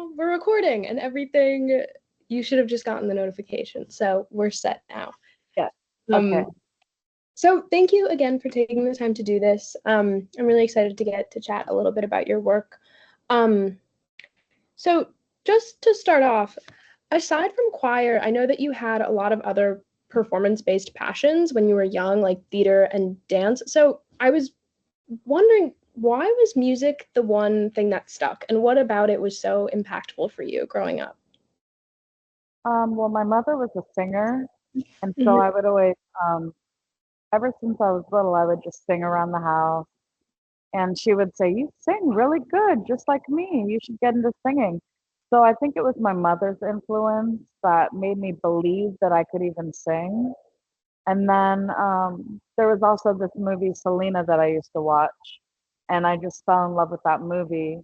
now we're recording and everything. You should have just gotten the notification. So we're set now. Yeah. Okay. Um, so thank you again for taking the time to do this. I'm really excited to get to chat a little bit about your work. Um, so just to start off, aside from choir, I know that you had a lot of other performance-based passions when you were young, like theater and dance. So I was wondering, why was music the one thing that stuck, and what about it was so impactful for you growing up? Well, my mother was a singer, and so Mhm. I would always, um, ever since I was little, I would just sing around the house, and she would say, "You sing really good, just like me. You should get into singing." So I think it was my mother's influence that made me believe that I could even sing. And then there was also this movie, Selena, that I used to watch, and I just fell in love with that movie,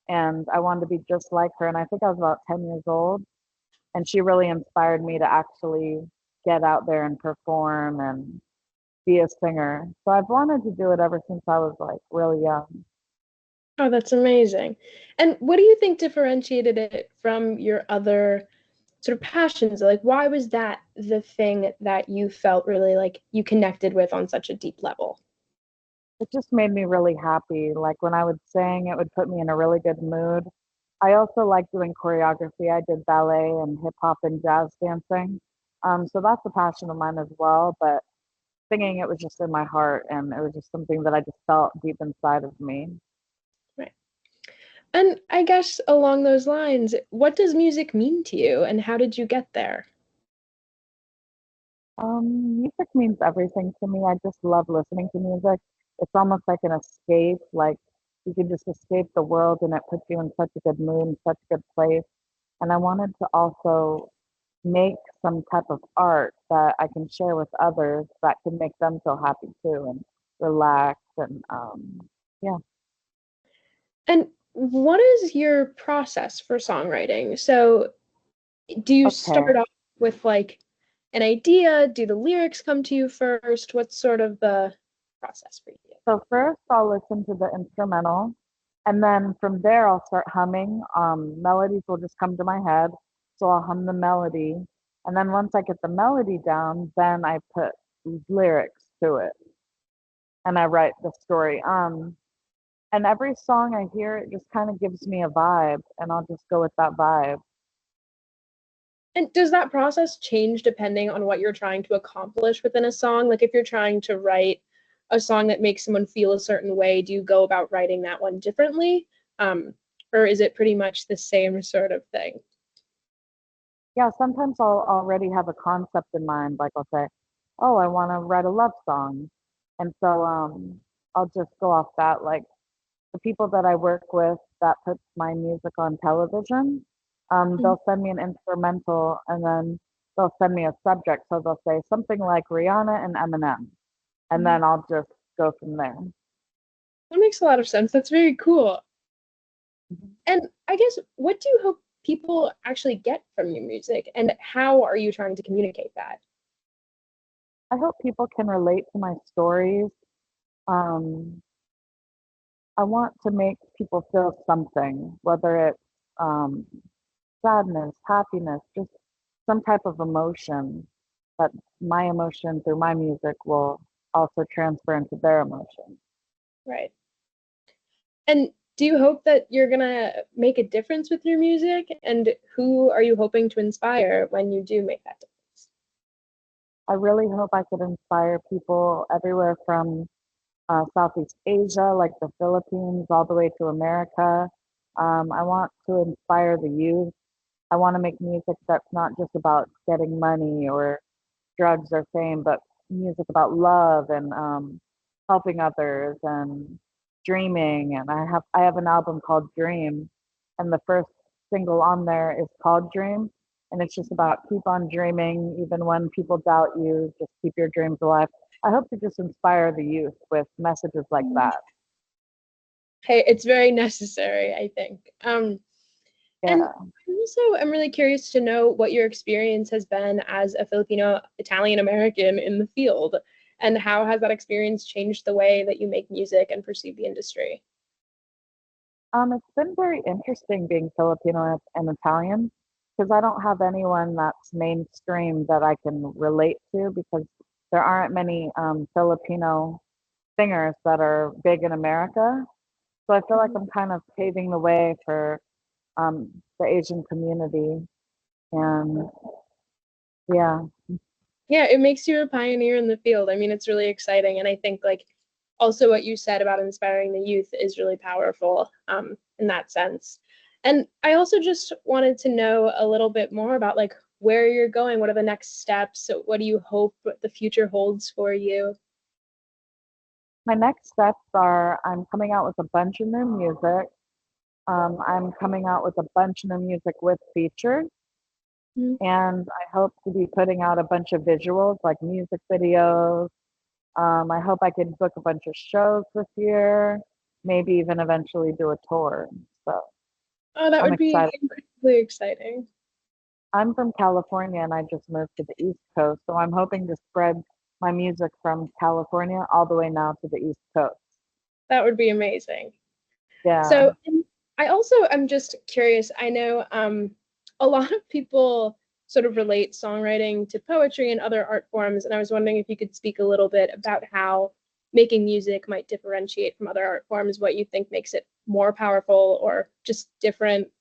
and I wanted to be just like her. And I think I was about 10 years old. And she really inspired me to actually get out there and perform and be a singer. So I've wanted to do it ever since I was like really young. Oh, that's amazing. And what do you think differentiated it from your other sort of passions? Like, why was that the thing that you felt really like you connected with on such a deep level? It just made me really happy. Like when I would sing, it would put me in a really good mood. I also like doing choreography. I did ballet and hip hop and jazz dancing. So that's a passion of mine as well. But singing, it was just in my heart, and it was just something that I just felt deep inside of me. Right. And I guess along those lines, what does music mean to you, and how did you get there? Music means everything to me. I just love listening to music. It's almost like an escape, like you can just escape the world and it puts you in such a good mood and such a good place. And I wanted to also make some type of art that I can share with others that can make them feel happy too and relax and yeah. And what is your process for songwriting? So, do you Okay. start off with like an idea? Do the lyrics come to you first? What's sort of the process for you? So first I'll listen to the instrumental and then from there I'll start humming. Melodies will just come to my head. So I'll hum the melody. And then once I get the melody down, then I put lyrics to it and I write the story. And every song I hear, it just kind of gives me a vibe and I'll just go with that vibe. And does that process change depending on what you're trying to accomplish within a song? Like if you're trying to write a song that makes someone feel a certain way, do you go about writing that one differently? Um, or is it pretty much the same sort of thing? Yeah, sometimes I'll already have a concept in mind. Like I'll say, oh, I want to write a love song. And so I'll just go off that. Like the people that I work with that puts my music on television, Mhm. they'll send me an instrumental and then they'll send me a subject. So they'll say something like Rihanna and Eminem. And Mhm. then I'll just go from there. That makes a lot of sense. That's very cool. Mhm. And I guess, what do you hope people actually get from your music, and how are you trying to communicate that? I hope people can relate to my stories. Um, I want to make people feel something, whether it's um, sadness, happiness, just some type of emotion that my emotion through my music will also transfer into their emotion. Right. And do you hope that you're gonna make a difference with your music? And who are you hoping to inspire when you do make that difference? I really hope I could inspire people everywhere from Southeast Asia, like the Philippines, all the way to America. I want to inspire the youth. I want to make music that's not just about getting money or drugs or fame, but music about love and helping others and dreaming. And I have an album called Dream, and the first single on there is called Dream, and it's just about keep on dreaming even when people doubt you. Just keep your dreams alive. I hope to just inspire the youth with messages like that. Hey, it's very necessary, I think. And Yeah. I also am really curious to know what your experience has been as a Filipino Italian American in the field, and how has that experience changed the way that you make music and perceive the industry? It's been very interesting being Filipino and Italian because I don't have anyone that's mainstream that I can relate to because there aren't many Filipino singers that are big in America. So I feel like Mhm. I'm kind of paving the way for the Asian community. And yeah, Yeah, it makes you a pioneer in the field. I mean, it's really exciting. And I think like also what you said about inspiring the youth is really powerful in that sense. And I also just wanted to know a little bit more about like where you're going. What are the next steps? So what do you hope the future holds for you? my next steps are I'm coming out with a bunch of new music. I'm coming out with a bunch of new music with features. Mhm. And I hope to be putting out a bunch of visuals like music videos. I hope I can book a bunch of shows this year, maybe even eventually do a tour. So Oh, that I'm would be excited. incredibly exciting. I'm from California and I just moved to the East Coast. So I'm hoping to spread my music from California all the way now to the East Coast. That would be amazing. Yeah. So and I also am just curious. I know a lot of people sort of relate songwriting to poetry and other art forms, and I was wondering if you could speak a little bit about how making music might differentiate from other art forms, what you think makes it more powerful or just different.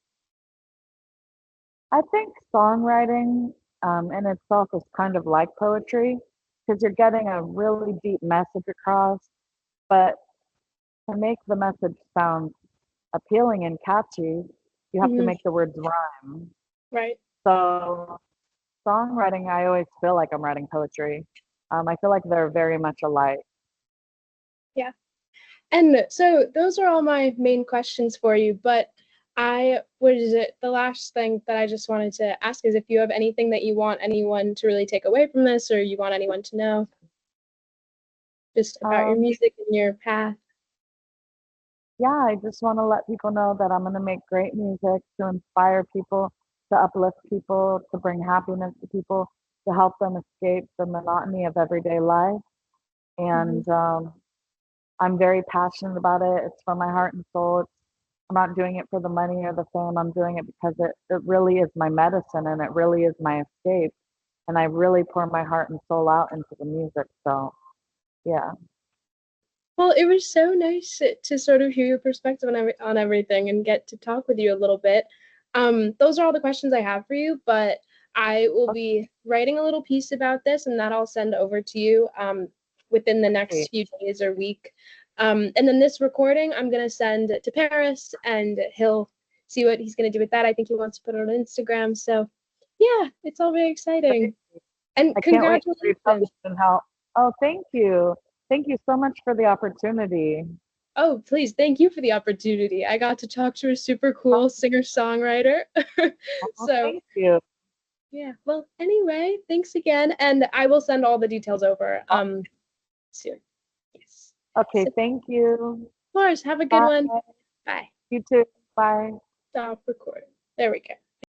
I think songwriting in itself is kind of like poetry because you're getting a really deep message across, but to make the message sound appealing and catchy, you have to Mhm. make the words rhyme. Right. So songwriting, I always feel like I'm writing poetry. I feel like they're very much alike. Yeah. And so those are all my main questions for you, but I was the last thing that I just wanted to ask is if you have anything that you want anyone to really take away from this or you want anyone to know just about your Um, music and your path. yeah, I just want to let people know that I'm going to make great music to inspire people, to uplift people, to bring happiness to people, to help them escape the monotony of everyday life. Mhm. And I'm very passionate about it. It's from my heart and soul. I'm not doing it for the money or the fame. I'm doing it because it really is my medicine and it really is my escape. And I really pour my heart and soul out into the music. So, yeah. Well, it was so nice to sort of hear your perspective on on everything and get to talk with you a little bit. Those are all the questions I have for you, but I will be writing a little piece about this, and that I'll send over to you within the next Okay. few days or week. And then this recording, I'm gonna send to Paris, and he'll see what he's gonna do with that. I think he wants to put it on Instagram. So, yeah, it's all very Great. exciting. And I can't wait to be congratulations. published and help. Oh, thank you. Thank you so much for the opportunity. Oh, please, thank you for the opportunity. I got to talk to a super cool singer-songwriter. Oh, So, thank you. yeah. Well, anyway, thanks again, and I will send all the details over soon. Yes. Okay, So, of thank you. course, have a good Bye. one. Bye. You too. Bye. Stop recording. There we go.